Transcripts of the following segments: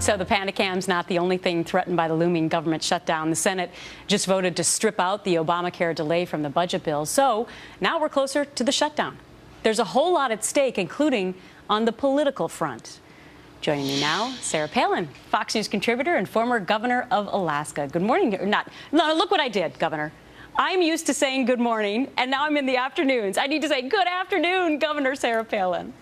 So the panicam's not the only thing threatened by the looming government shutdown. The Senate just voted to strip out the Obamacare delay from the budget bill. So now we're closer to the shutdown. There's a whole lot at stake, including on the political front. Joining me now, Sarah Palin, Fox News contributor and former governor of Alaska. Good morning. No, look what I did, Governor. I'm used to saying good morning, and now I'm in the afternoons. I need to say good afternoon, Governor Sarah Palin.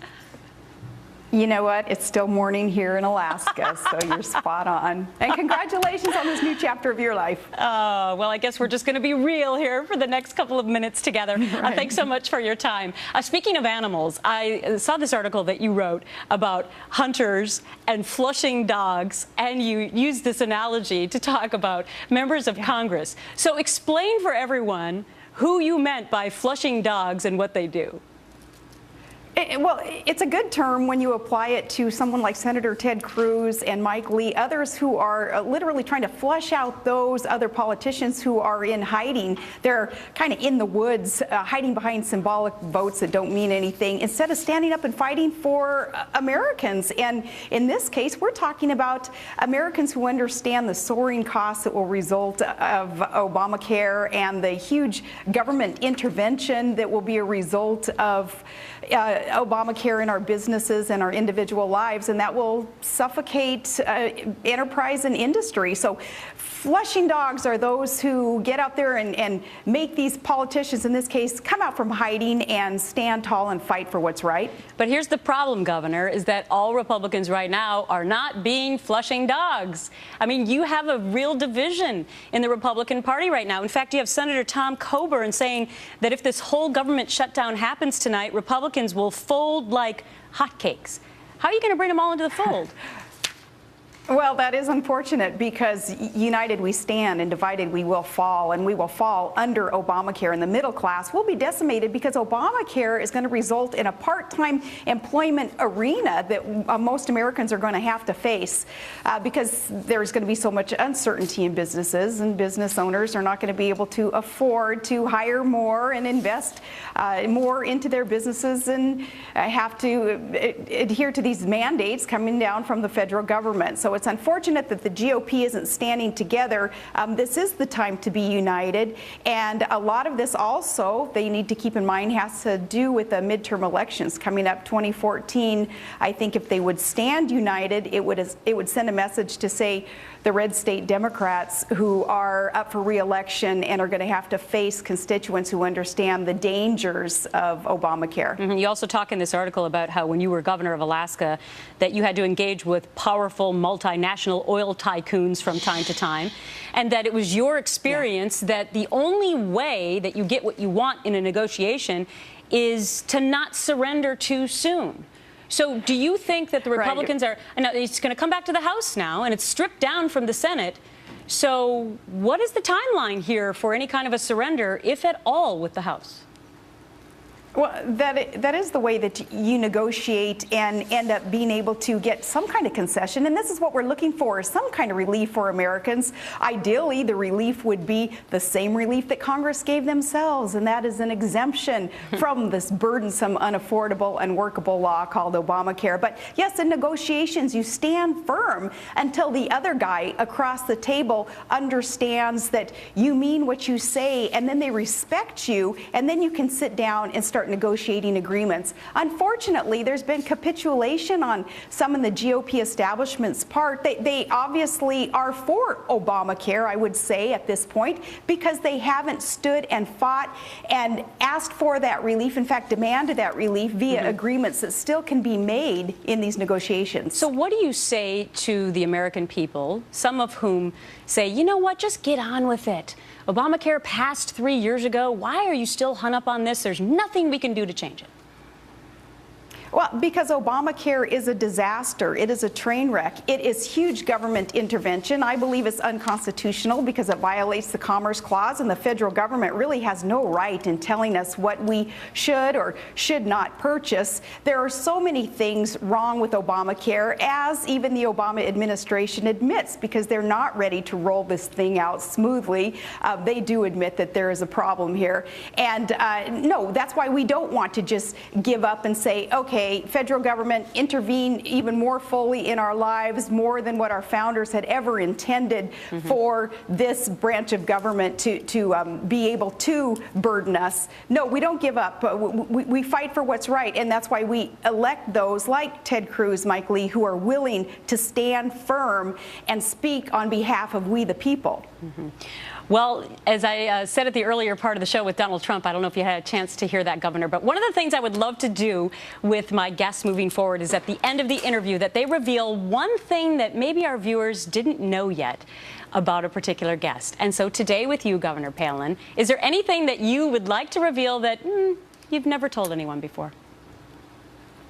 You know what? It's still morning here in Alaska, so you're spot on. And congratulations on this new chapter of your life. Oh, well, I guess we're just going to be real here for the next couple of minutes together. Right. Thanks so much for your time. Speaking of animals, I saw this article that you wrote about hunters and flushing dogs, and you used this analogy to talk about members of Congress. So explain for everyone who you meant by flushing dogs and what they do. Well, it's a good term when you apply it to someone like Senator Ted Cruz and Mike Lee, others who are literally trying to flush out those other politicians who are in hiding. They're kind of in the woods, hiding behind symbolic votes that don't mean anything, instead of standing up and fighting for Americans. And in this case, we're talking about Americans who understand the soaring costs that will result of Obamacare and the huge government intervention that will be a result of Obamacare in our businesses and our individual lives, and that will suffocate enterprise and industry. So flushing dogs are those who get out there and make these politicians, in this case, come out from hiding and stand tall and fight for what's right. But here's the problem, Governor, is that all Republicans right now are not being flushing dogs. I mean, you have a real division in the Republican Party right now. In fact, you have Senator Tom Coburn saying that if this whole government shutdown happens tonight, Republicans will fold like hotcakes. How are you going to bring them all into the fold? Well, that is unfortunate, because united we stand and divided we will fall, and we will fall under Obamacare. And the middle class will be decimated because Obamacare is going to result in a part-time employment arena that most Americans are going to have to face because there's going to be so much uncertainty in businesses, and business owners are not going to be able to afford to hire more and invest more into their businesses, and have to adhere to these mandates coming down from the federal government. So it's unfortunate that the GOP isn't standing together. This is the time to be united, and a lot of this also, they need to keep in mind, has to do with the midterm elections coming up 2014. I think if they would stand united, it would send a message to, say, the red state Democrats who are up for re-election and are going to have to face constituents who understand the dangers of Obamacare. Mm-hmm. You also talk in this article about how when you were governor of Alaska that you had to engage with powerful multinational oil tycoons from time to time, and that it was your experience that the only way that you get what you want in a negotiation is to not surrender too soon. So do you think that the Republicans are, and it's going to come back to the House now, and it's stripped down from the Senate. So what is the timeline here for any kind of a surrender, if at all, with the House? Well, that is the way that you negotiate and end up being able to get some kind of concession. And this is what we're looking for, is some kind of relief for Americans. Ideally, the relief would be the same relief that Congress gave themselves, and that is an exemption from this burdensome, unaffordable, unworkable law called Obamacare. But yes, in negotiations, you stand firm until the other guy across the table understands that you mean what you say, and then they respect you, and then you can sit down and start negotiating agreements. Unfortunately, there's been capitulation on some in the GOP establishment's part. They obviously are for Obamacare, I would say, at this point, because they haven't stood and fought and asked for that relief, in fact, demanded that relief via agreements that still can be made in these negotiations. So what do you say to the American people, some of whom say, you know what, just get on with it? Obamacare passed 3 years ago. Why are you still hung up on this? There's nothing we can do to change it. Well, because Obamacare is a disaster. It is a train wreck. It is huge government intervention. I believe it's unconstitutional because it violates the Commerce Clause, and the federal government really has no right in telling us what we should or should not purchase. There are so many things wrong with Obamacare, as even the Obama administration admits, because they're not ready to roll this thing out smoothly. They do admit that there is a problem here. And no, that's why we don't want to just give up and say, okay, okay, federal government intervene even more fully in our lives, more than what our founders had ever intended for this branch of government to be able to burden us. No, we don't give up. We fight for what's right, and that's why we elect those like Ted Cruz, Mike Lee, who are willing to stand firm and speak on behalf of we the people. Well, as I said at the earlier part of the show with Donald Trump, I don't know if you had a chance to hear that, Governor, but one of the things I would love to do with my guests moving forward is at the end of the interview that they reveal one thing that maybe our viewers didn't know yet about a particular guest. And so today with you, Governor Palin, is there anything that you would like to reveal that you've never told anyone before?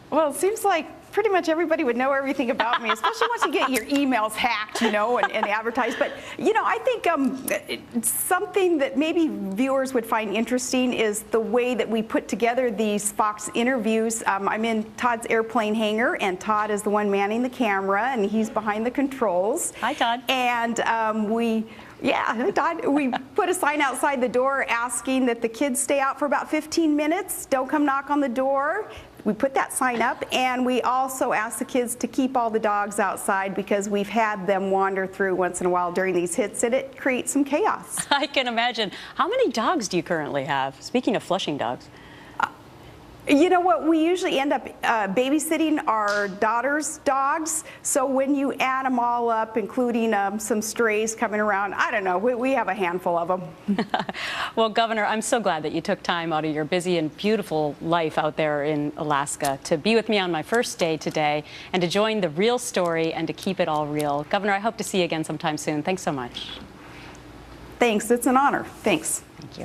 Well, it seems like pretty much everybody would know everything about me, especially once you get your emails hacked, you know, and advertised. But, you know, I think something that maybe viewers would find interesting is the way that we put together these Fox interviews. I'm in Todd's airplane hangar, and Todd is the one manning the camera, and he's behind the controls. Hi, Todd. And yeah, Todd, we put a sign outside the door asking that the kids stay out for about 15 minutes. Don't come knock on the door. We put that sign up, and we also ask the kids to keep all the dogs outside because we've had them wander through once in a while during these hits, and it creates some chaos. I can imagine. How many dogs do you currently have? Speaking of flushing dogs. You know what? We usually end up babysitting our daughter's dogs. So when you add them all up, including some strays coming around, I don't know, we have a handful of them. Well, Governor, I'm so glad that you took time out of your busy and beautiful life out there in Alaska to be with me on my first day today and to join the real story and to keep it all real. Governor, I hope to see you again sometime soon. Thanks so much. Thanks. It's an honor. Thanks. Thank you.